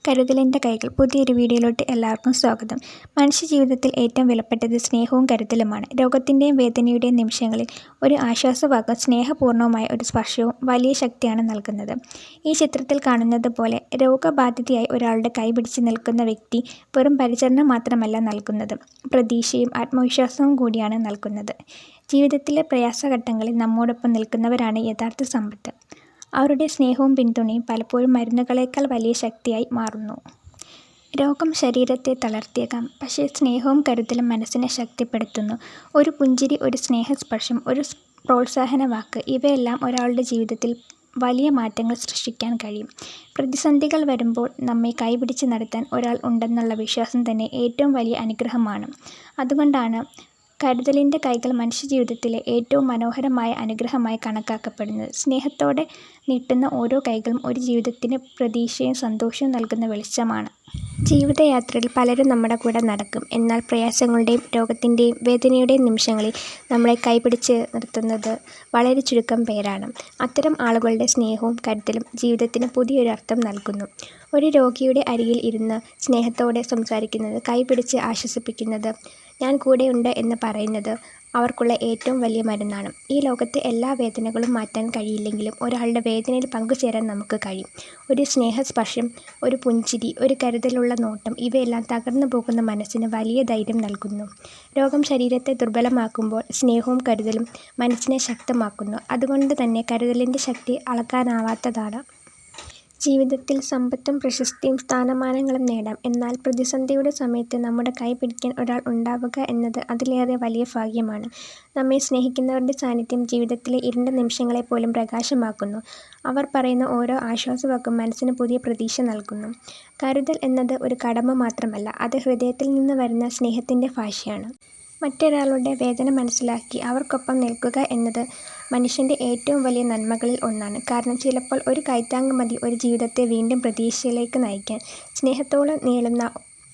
കരുതലിൻ്റെ കൈകൾ പുതിയൊരു വീഡിയോയിലോട്ട് എല്ലാവർക്കും സ്വാഗതം. മനുഷ്യജീവിതത്തിൽ ഏറ്റവും വിലപ്പെട്ടത് സ്നേഹവും കരുതലുമാണ്. രോഗത്തിൻ്റെയും വേദനയുടെയും നിമിഷങ്ങളിൽ ഒരു ആശ്വാസവാക്കും സ്നേഹപൂർണ്ണവുമായ ഒരു സ്പർശവും വലിയ ശക്തിയാണ് നൽകുന്നത്. ഈ ചിത്രത്തിൽ കാണുന്നത് പോലെ രോഗബാധിതയായി ഒരാളുടെ കൈ പിടിച്ച് നിൽക്കുന്ന വ്യക്തി വെറും പരിചരണം മാത്രമല്ല നൽകുന്നത്, പ്രതീക്ഷയും ആത്മവിശ്വാസവും കൂടിയാണ് നൽകുന്നത്. ജീവിതത്തിലെ പ്രയാസഘട്ടങ്ങളിൽ നമ്മോടൊപ്പം നിൽക്കുന്നവരാണ് യഥാർത്ഥ സമ്പത്ത്. അവരുടെ സ്നേഹവും പിന്തുണയും പലപ്പോഴും മരുന്നുകളേക്കാൾ വലിയ ശക്തിയായി മാറുന്നു. രോഗം ശരീരത്തെ തളർത്തിയേക്കാം, പക്ഷേ സ്നേഹവും കരുതലും മനസ്സിനെ ശക്തിപ്പെടുത്തുന്നു. ഒരു പുഞ്ചിരി, ഒരു സ്നേഹസ്പർശം, ഒരു പ്രോത്സാഹന വാക്ക്, ഇവയെല്ലാം ഒരാളുടെ ജീവിതത്തിൽ വലിയ മാറ്റങ്ങൾ സൃഷ്ടിക്കാൻ കഴിയും. പ്രതിസന്ധികൾ വരുമ്പോൾ നമ്മെ കൈപിടിച്ച് നടത്താൻ ഒരാൾ ഉണ്ടെന്നുള്ള വിശ്വാസം തന്നെ ഏറ്റവും വലിയ അനുഗ്രഹമാണ്. അതുകൊണ്ടാണ് കരുതലിൻ്റെ കൈകൾ മനുഷ്യജീവിതത്തിലെ ഏറ്റവും മനോഹരമായ അനുഗ്രഹമായി കണക്കാക്കപ്പെടുന്നത്. സ്നേഹത്തോടെ നീട്ടുന്ന ഓരോ കൈകളും ഒരു ജീവിതത്തിന് പ്രതീക്ഷയും സന്തോഷവും നൽകുന്ന വെളിച്ചമാണ്. ജീവിതയാത്രയിൽ പലരും നമ്മുടെ കൂടെ നടക്കും. എന്നാൽ പ്രയാസങ്ങളുടെയും രോഗത്തിൻ്റെയും വേദനയുടെയും നിമിഷങ്ങളിൽ നമ്മളെ കൈപിടിച്ച് നിർത്തുന്നത് വളരെ ചുരുക്കം പേരാണ്. അത്തരം ആളുകളുടെ സ്നേഹവും കരുതലും ജീവിതത്തിന് പുതിയൊരു അർത്ഥം നൽകുന്നു. ഒരു രോഗിയുടെ അരികിൽ ഇരുന്ന് സ്നേഹത്തോടെ സംസാരിക്കുന്നത്, കൈപിടിച്ച് ആശ്വസിപ്പിക്കുന്നത്, ഞാൻ കൂടെയുണ്ട് എന്ന് പറയുന്നത് അവർക്കുള്ള ഏറ്റവും വലിയ മരുന്നാണ്. ഈ ലോകത്തെ എല്ലാ വേദനകളും മാറ്റാൻ കഴിയില്ലെങ്കിലും ഒരാളുടെ വേദനയിൽ പങ്കുചേരാൻ നമുക്ക് കഴിയും. ഒരു സ്നേഹസ്പർശം, ഒരു പുഞ്ചിരി, ഒരു കരുതലുള്ള നോട്ടം, ഇവയെല്ലാം തകർന്നു പോകുന്ന മനസ്സിന് വലിയ ധൈര്യം നൽകുന്നു. രോഗം ശരീരത്തെ ദുർബലമാക്കുമ്പോൾ സ്നേഹവും കരുതലും മനസ്സിനെ ശക്തമാക്കുന്നു. അതുകൊണ്ട് തന്നെ കരുതലിൻ്റെ ശക്തി അളക്കാനാവാത്തതാണ്. ജീവിതത്തിൽ സമ്പത്തും പ്രശസ്തിയും സ്ഥാനമാനങ്ങളും നേടാം. എന്നാൽ പ്രതിസന്ധിയുടെ സമയത്ത് നമ്മുടെ കൈ പിടിക്കാൻ ഒരാൾ ഉണ്ടാവുക എന്നത് അതിലേറെ വലിയ ഭാഗ്യമാണ്. നമ്മെ സ്നേഹിക്കുന്നവരുടെ സാന്നിധ്യം ജീവിതത്തിലെ ഇരുണ്ട നിമിഷങ്ങളെ പോലും പ്രകാശമാക്കുന്നു. അവർ പറയുന്ന ഓരോ ആശ്വാസവാക്കും മനസ്സിന് പുതിയ പ്രതീക്ഷ നൽകുന്നു. കരുതൽ എന്നത് ഒരു കടമ മാത്രമല്ല, അത് ഹൃദയത്തിൽ നിന്ന് വരുന്ന സ്നേഹത്തിൻ്റെ ഭാഷയാണ്. മറ്റൊരാളുടെ വേദന മനസ്സിലാക്കി അവർക്കൊപ്പം നിൽക്കുക എന്നത് മനുഷ്യൻ്റെ ഏറ്റവും വലിയ നന്മകളിൽ ഒന്നാണ്. കാരണം ചിലപ്പോൾ ഒരു കൈത്താങ്ങ് മതി ഒരു ജീവിതത്തെ വീണ്ടും പ്രതീക്ഷയിലേക്ക് നയിക്കാൻ. സ്നേഹത്തോടെ നീളുന്ന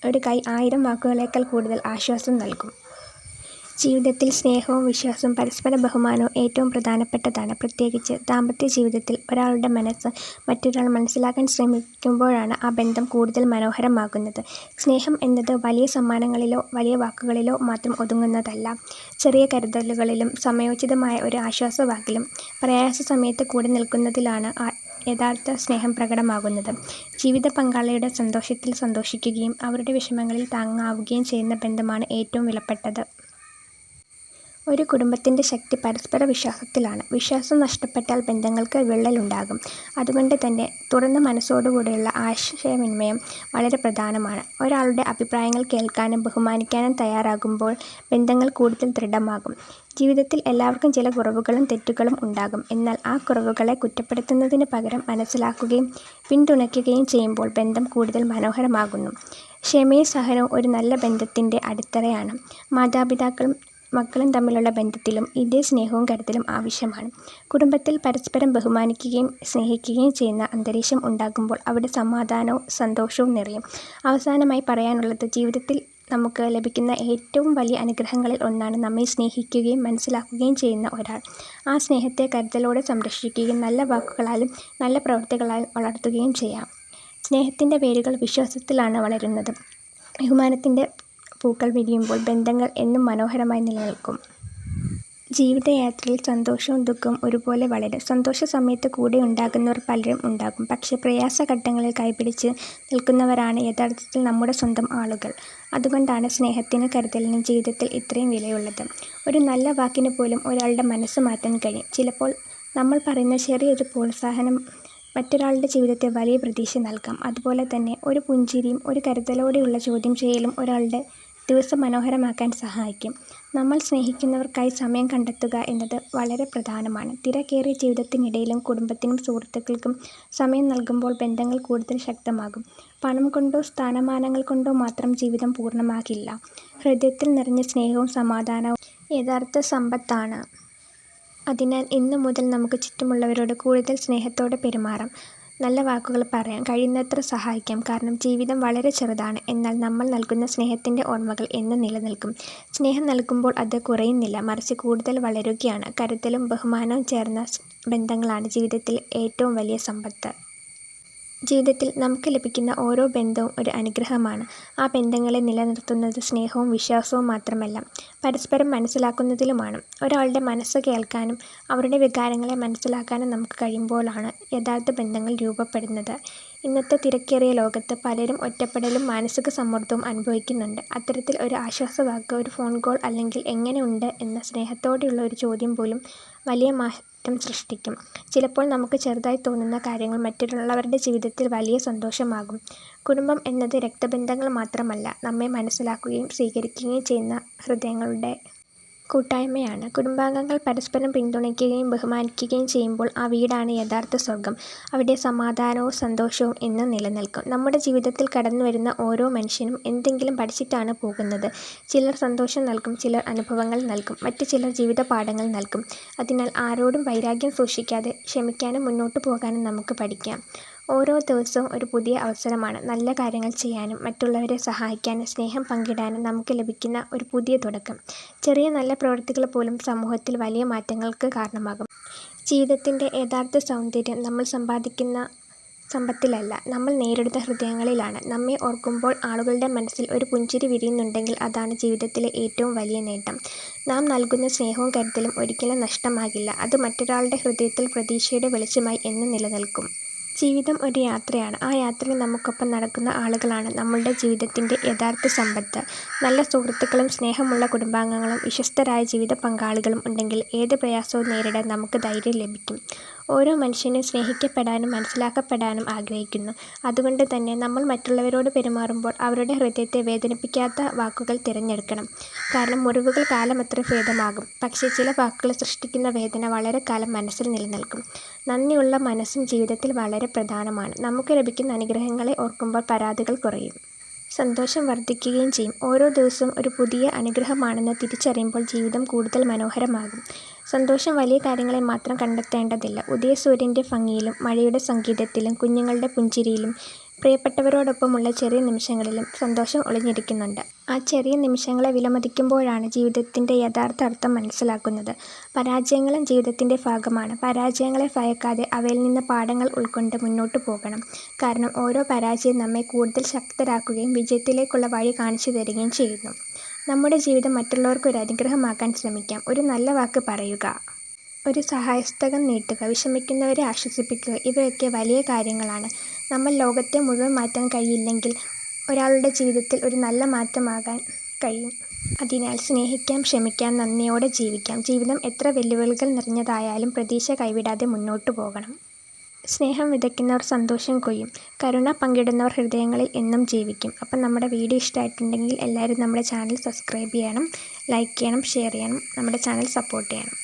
ഒരു കൈ 1000 വാക്കുകളേക്കാൾ കൂടുതൽ ആശ്വാസം നൽകും. ജീവിതത്തിൽ സ്നേഹവും വിശ്വാസവും പരസ്പര ബഹുമാനവും ഏറ്റവും പ്രധാനപ്പെട്ടതാണ്. പ്രത്യേകിച്ച് ദാമ്പത്യ ജീവിതത്തിൽ ഒരാളുടെ മനസ്സ് മറ്റൊരാൾ മനസ്സിലാക്കാൻ ശ്രമിക്കുമ്പോഴാണ് ആ ബന്ധം കൂടുതൽ മനോഹരമാകുന്നത്. സ്നേഹം എന്നത് വലിയ സമ്മാനങ്ങളിലോ വലിയ വാക്കുകളിലോ മാത്രം ഒതുങ്ങുന്നതല്ല. ചെറിയ കരുതലുകളിലും സമയോചിതമായ ഒരു ആശ്വാസവാക്കിലും പ്രയാസ സമയത്ത് കൂടെ നിൽക്കുന്നതിലാണ് യഥാർത്ഥ സ്നേഹം പ്രകടമാകുന്നത്. ജീവിത പങ്കാളിയുടെ സന്തോഷത്തിൽ സന്തോഷിക്കുകയും അവരുടെ വിഷമങ്ങളിൽ താങ്ങാവുകയും ചെയ്യുന്ന ബന്ധമാണ് ഏറ്റവും വിലപ്പെട്ടത്. ഒരു കുടുംബത്തിൻ്റെ ശക്തി പരസ്പര വിശ്വാസത്തിലാണ്. വിശ്വാസം നഷ്ടപ്പെട്ടാൽ ബന്ധങ്ങൾക്ക് വിള്ളലുണ്ടാകും. അതുകൊണ്ട് തന്നെ തുറന്ന മനസ്സോടുകൂടിയുള്ള ആശയവിനിമയം വളരെ പ്രധാനമാണ്. ഒരാളുടെ അഭിപ്രായങ്ങൾ കേൾക്കാനും ബഹുമാനിക്കാനും തയ്യാറാകുമ്പോൾ ബന്ധങ്ങൾ കൂടുതൽ ദൃഢമാകും. ജീവിതത്തിൽ എല്ലാവർക്കും ചില കുറവുകളും തെറ്റുകളും ഉണ്ടാകും. എന്നാൽ ആ കുറവുകളെ കുറ്റപ്പെടുത്തുന്നതിന് പകരം മനസ്സിലാക്കുകയും പിന്തുണയ്ക്കുകയും ചെയ്യുമ്പോൾ ബന്ധം കൂടുതൽ മനോഹരമാകുന്നു. ക്ഷമയും സഹനവും ഒരു നല്ല ബന്ധത്തിൻ്റെ അടിത്തറയാണ്. മാതാപിതാക്കളും മക്കളും തമ്മിലുള്ള ബന്ധത്തിലും ഇതേ സ്നേഹവും കരുതലും ആവശ്യമാണ്. കുടുംബത്തിൽ പരസ്പരം ബഹുമാനിക്കുകയും സ്നേഹിക്കുകയും ചെയ്യുന്ന അന്തരീക്ഷം ഉണ്ടാകുമ്പോൾ അവിടെ സമാധാനവും സന്തോഷവും നിറയും. അവസാനമായി പറയാനുള്ളത്, ജീവിതത്തിൽ നമുക്ക് ലഭിക്കുന്ന ഏറ്റവും വലിയ അനുഗ്രഹങ്ങളിൽ ഒന്നാണ് നമ്മെ സ്നേഹിക്കുകയും മനസ്സിലാക്കുകയും ചെയ്യുന്ന ഒരാൾ. ആ സ്നേഹത്തെ കരുതലോടെ സംരക്ഷിക്കുകയും നല്ല വാക്കുകളാലും നല്ല പ്രവൃത്തികളാലും വളർത്തുകയും ചെയ്യാം. സ്നേഹത്തിൻ്റെ വേരുകൾ വിശ്വാസത്തിലാണ് വളരുന്നത്. ബഹുമാനത്തിൻ്റെ പൂക്കൾ വിരിയുമ്പോൾ ബന്ധങ്ങൾ എന്നും മനോഹരമായി നിലനിൽക്കും. ജീവിതയാത്രയിൽ സന്തോഷവും ദുഃഖവും ഒരുപോലെ വളരും. സന്തോഷ സമയത്ത് കൂടെ ഉണ്ടാകുന്നവർ പലരും ഉണ്ടാകും, പക്ഷേ പ്രയാസഘട്ടങ്ങളിൽ കൈപിടിച്ച് നിൽക്കുന്നവരാണ് യഥാർത്ഥത്തിൽ നമ്മുടെ സ്വന്തം ആളുകൾ. അതുകൊണ്ടാണ് സ്നേഹത്തിനും കരുതലിനും ജീവിതത്തിൽ ഇത്രയും വിലയുള്ളത്. ഒരു നല്ല വാക്കിന് പോലും ഒരാളുടെ മനസ്സ് മാറ്റാൻ കഴിയും. ചിലപ്പോൾ നമ്മൾ പറയുന്ന ചെറിയൊരു പ്രോത്സാഹനം മറ്റൊരാളുടെ ജീവിതത്തിൽ വലിയ പ്രതീക്ഷ നൽകാം. അതുപോലെ തന്നെ ഒരു പുഞ്ചിരിയും ഒരു കരുതലോടെയുള്ള ചോദ്യം ചെയ്യലും ഒരാളുടെ ദിവസം മനോഹരമാക്കാൻ സഹായിക്കും. നമ്മൾ സ്നേഹിക്കുന്നവർക്കായി സമയം കണ്ടെത്തുക എന്നത് വളരെ പ്രധാനമാണ്. തിരക്കേറിയ ജീവിതത്തിനിടയിലും കുടുംബത്തിനും സുഹൃത്തുക്കൾക്കും സമയം നൽകുമ്പോൾ ബന്ധങ്ങൾ കൂടുതൽ ശക്തമാകും. പണം കൊണ്ടോ സ്ഥാനമാനങ്ങൾ കൊണ്ടോ മാത്രം ജീവിതം പൂർണ്ണമാകില്ല. ഹൃദയത്തിൽ നിറഞ്ഞ സ്നേഹവും സമാധാനവും യഥാർത്ഥ സമ്പത്താണ്. അതിനാൽ ഇന്നു മുതൽ നമുക്ക് ചുറ്റുമുള്ളവരോട് കൂടുതൽ സ്നേഹത്തോടെ പെരുമാറാം. നല്ല വാക്കുകൾ പറയാൻ കഴിയുന്നത്ര സഹായിക്കാം. കാരണം ജീവിതം വളരെ ചെറുതാണ്. എന്നാൽ നമ്മൾ നൽകുന്ന സ്നേഹത്തിൻ്റെ ഓർമ്മകൾ എന്നും നിലനിൽക്കും. സ്നേഹം നൽകുമ്പോൾ അത് കുറയുന്നില്ല, മറിച്ച് കൂടുതൽ വളരുകയാണ്. കരുതലും ബഹുമാനവും ചേർന്ന ബന്ധങ്ങളാണ് ജീവിതത്തിൽ ഏറ്റവും വലിയ സമ്പത്ത്. ജീവിതത്തിൽ നമുക്ക് ലഭിക്കുന്ന ഓരോ ബന്ധവും ഒരു അനുഗ്രഹമാണ്. ആ ബന്ധങ്ങളെ നിലനിർത്തുന്നത് സ്നേഹവും വിശ്വാസവും മാത്രമല്ല, പരസ്പരം മനസ്സിലാക്കുന്നതിലുമാണ്. ഒരാളുടെ മനസ്സ് കേൾക്കാനും അവരുടെ വികാരങ്ങളെ മനസ്സിലാക്കാനും നമുക്ക് കഴിയുമ്പോഴാണ് യഥാർത്ഥ ബന്ധങ്ങൾ രൂപപ്പെടുന്നത്. ഇന്നത്തെ തിരക്കേറിയ ലോകത്ത് പലരും ഒറ്റപ്പെടലും മാനസിക സമ്മർദ്ദവും അനുഭവിക്കുന്നുണ്ട്. അത്തരത്തിൽ ഒരു ആശ്വാസവാക്ക്, ഒരു ഫോൺ കോൾ അല്ലെങ്കിൽ "എങ്ങനെ ഉണ്ട്" എന്ന സ്നേഹത്തോടെയുള്ള ഒരു ചോദ്യം പോലും വലിയ മാറ്റം സൃഷ്ടിക്കും. ചിലപ്പോൾ നമുക്ക് ചെറുതായി തോന്നുന്ന കാര്യങ്ങൾ മറ്റുള്ളവരുടെ ജീവിതത്തിൽ വലിയ സന്തോഷമാകും. കുടുംബം എന്നത് രക്തബന്ധങ്ങൾ മാത്രമല്ല, നമ്മെ മനസ്സിലാക്കുകയും സ്വീകരിക്കുകയും ചെയ്യുന്ന ഹൃദയങ്ങളുടെ കൂട്ടായ്മയാണ്. കുടുംബാംഗങ്ങൾ പരസ്പരം പിന്തുണയ്ക്കുകയും ബഹുമാനിക്കുകയും ചെയ്യുമ്പോൾ ആ വീടാണ് യഥാർത്ഥ സ്വർഗം. അവിടെ സമാധാനവും സന്തോഷവും എന്നും നിലനിൽക്കും. നമ്മുടെ ജീവിതത്തിൽ കടന്നുവരുന്ന ഓരോ മനുഷ്യനും എന്തെങ്കിലും പഠിച്ചിട്ടാണ് പോകുന്നത്. ചിലർ സന്തോഷം നൽകും, ചിലർ അനുഭവങ്ങൾ നൽകും, മറ്റു ചിലർ ജീവിതപാഠങ്ങൾ നൽകും. അതിനാൽ ആരോടും വൈരാഗ്യം സൂക്ഷിക്കാതെ ക്ഷമിക്കാനും മുന്നോട്ടു പോകാനും നമുക്ക് പഠിക്കാം. ഓരോ ദിവസവും ഒരു പുതിയ അവസരമാണ്. നല്ല കാര്യങ്ങൾ ചെയ്യാനും മറ്റുള്ളവരെ സഹായിക്കാനും സ്നേഹം പങ്കിടാനും നമുക്ക് ലഭിക്കുന്ന ഒരു പുതിയ തുടക്കം. ചെറിയ നല്ല പ്രവൃത്തികൾ പോലും സമൂഹത്തിൽ വലിയ മാറ്റങ്ങൾക്ക് കാരണമാകും. ജീവിതത്തിൻ്റെ യഥാർത്ഥ സൗന്ദര്യം നമ്മൾ സമ്പാദിക്കുന്ന സമ്പത്തിലല്ല, നമ്മൾ നേരിടുന്ന ഹൃദയങ്ങളിലാണ്. നമ്മെ ഓർക്കുമ്പോൾ ആളുകളുടെ മനസ്സിൽ ഒരു പുഞ്ചിരി വിരിയുന്നുണ്ടെങ്കിൽ അതാണ് ജീവിതത്തിലെ ഏറ്റവും വലിയ നേട്ടം. നാം നൽകുന്ന സ്നേഹവും കരുതലും ഒരിക്കലും നഷ്ടമാകില്ല. അത് മറ്റൊരാളുടെ ഹൃദയത്തിൽ പ്രതീക്ഷയുടെ വെളിച്ചമായി എന്നും നിലനിൽക്കും. ജീവിതം ഒരു യാത്രയാണ്. ആ യാത്രയിൽ നമുക്കൊപ്പം നടക്കുന്ന ആളുകളാണ് നമ്മളുടെ ജീവിതത്തിൻ്റെ യഥാർത്ഥ സമ്പത്ത്. നല്ല സുഹൃത്തുക്കളും സ്നേഹമുള്ള കുടുംബാംഗങ്ങളും വിശ്വസ്തരായ ജീവിത പങ്കാളികളും ഉണ്ടെങ്കിൽ ഏത് പ്രയാസവും നേരിടാൻ നമുക്ക് ധൈര്യം ലഭിക്കും. ഓരോ മനുഷ്യനും സ്നേഹിക്കപ്പെടാനും മനസ്സിലാക്കപ്പെടാനും ആഗ്രഹിക്കുന്നു. അതുകൊണ്ട് തന്നെ നമ്മൾ മറ്റുള്ളവരോട് പെരുമാറുമ്പോൾ അവരുടെ ഹൃദയത്തെ വേദനിപ്പിക്കാത്ത വാക്കുകൾ തിരഞ്ഞെടുക്കണം. കാരണം മുറിവുകൾ കാലമത്ര ഭേദമാകും, പക്ഷേ ചില വാക്കുകൾ സൃഷ്ടിക്കുന്ന വേദന വളരെ കാലം മനസ്സിൽ നിലനിൽക്കും. നന്ദിയുള്ള മനസ്സും ജീവിതത്തിൽ വളരെ പ്രധാനമാണ്. നമുക്ക് ലഭിക്കുന്ന അനുഗ്രഹങ്ങളെ ഓർക്കുമ്പോൾ പരാതികൾ കുറയും, സന്തോഷം വർദ്ധിക്കുകയും ചെയ്യും. ഓരോ ദിവസവും ഒരു പുതിയ അനുഗ്രഹമാണെന്ന് തിരിച്ചറിയുമ്പോൾ ജീവിതം കൂടുതൽ മനോഹരമാകും. സന്തോഷം വലിയ കാര്യങ്ങളെ മാത്രം കണ്ടെത്തേണ്ടതില്ല. ഉദയസൂര്യൻ്റെ ഭംഗിയിലും മഴയുടെ സംഗീതത്തിലും കുഞ്ഞുങ്ങളുടെ പുഞ്ചിരിയിലും പ്രിയപ്പെട്ടവരോടൊപ്പമുള്ള ചെറിയ നിമിഷങ്ങളിലും സന്തോഷം ഒളിഞ്ഞിരിക്കുന്നുണ്ട്. ആ ചെറിയ നിമിഷങ്ങളെ വിലമതിക്കുമ്പോഴാണ് ജീവിതത്തിൻ്റെ യഥാർത്ഥ അർത്ഥം മനസ്സിലാക്കുന്നത്. പരാജയങ്ങളും ജീവിതത്തിൻ്റെ ഭാഗമാണ്. പരാജയങ്ങളെ ഭയക്കാതെ അവയിൽ നിന്ന് പാഠങ്ങൾ ഉൾക്കൊണ്ട് മുന്നോട്ടു പോകണം. കാരണം ഓരോ പരാജയവും നമ്മെ കൂടുതൽ ശക്തരാക്കുകയും വിജയത്തിലേക്കുള്ള വഴി കാണിച്ചു തരികയും ചെയ്യുന്നു. നമ്മുടെ ജീവിതം മറ്റുള്ളവർക്ക് ഒരു അനുഗ്രഹമാക്കാൻ ശ്രമിക്കാം. ഒരു നല്ല വാക്ക് പറയുക, ഒരു സഹായഹസ്തം നീട്ടുക, വിഷമിക്കുന്നവരെ ആശ്വസിപ്പിക്കുക, ഇവയൊക്കെ വലിയ കാര്യങ്ങളാണ്. നമ്മൾ ലോകത്തെ മുഴുവൻ മാറ്റാൻ കഴിയില്ലെങ്കിൽ ഒരാളുടെ ജീവിതത്തിൽ ഒരു നല്ല മാറ്റമാകാൻ കഴിയും. അതിനാൽ സ്നേഹിക്കാം, ക്ഷമിക്കാം, നന്ദിയോടെ ജീവിക്കാം. ജീവിതം എത്ര വെല്ലുവിളികൾ നിറഞ്ഞതായാലും പ്രതീക്ഷ കൈവിടാതെ മുന്നോട്ടു പോകണം. സ്നേഹം വിതയ്ക്കുന്നവർ സന്തോഷം കൊയ്യും. കരുണ പങ്കിടുന്നവർ ഹൃദയങ്ങളിൽ എന്നും ജീവിക്കും. അപ്പം നമ്മുടെ വീഡിയോ ഇഷ്ടമായിട്ടുണ്ടെങ്കിൽ എല്ലാവരും നമ്മുടെ ചാനൽ സബ്സ്ക്രൈബ് ചെയ്യണം, ലൈക്ക് ചെയ്യണം, ഷെയർ ചെയ്യണം, നമ്മുടെ ചാനൽ സപ്പോർട്ട് ചെയ്യണം.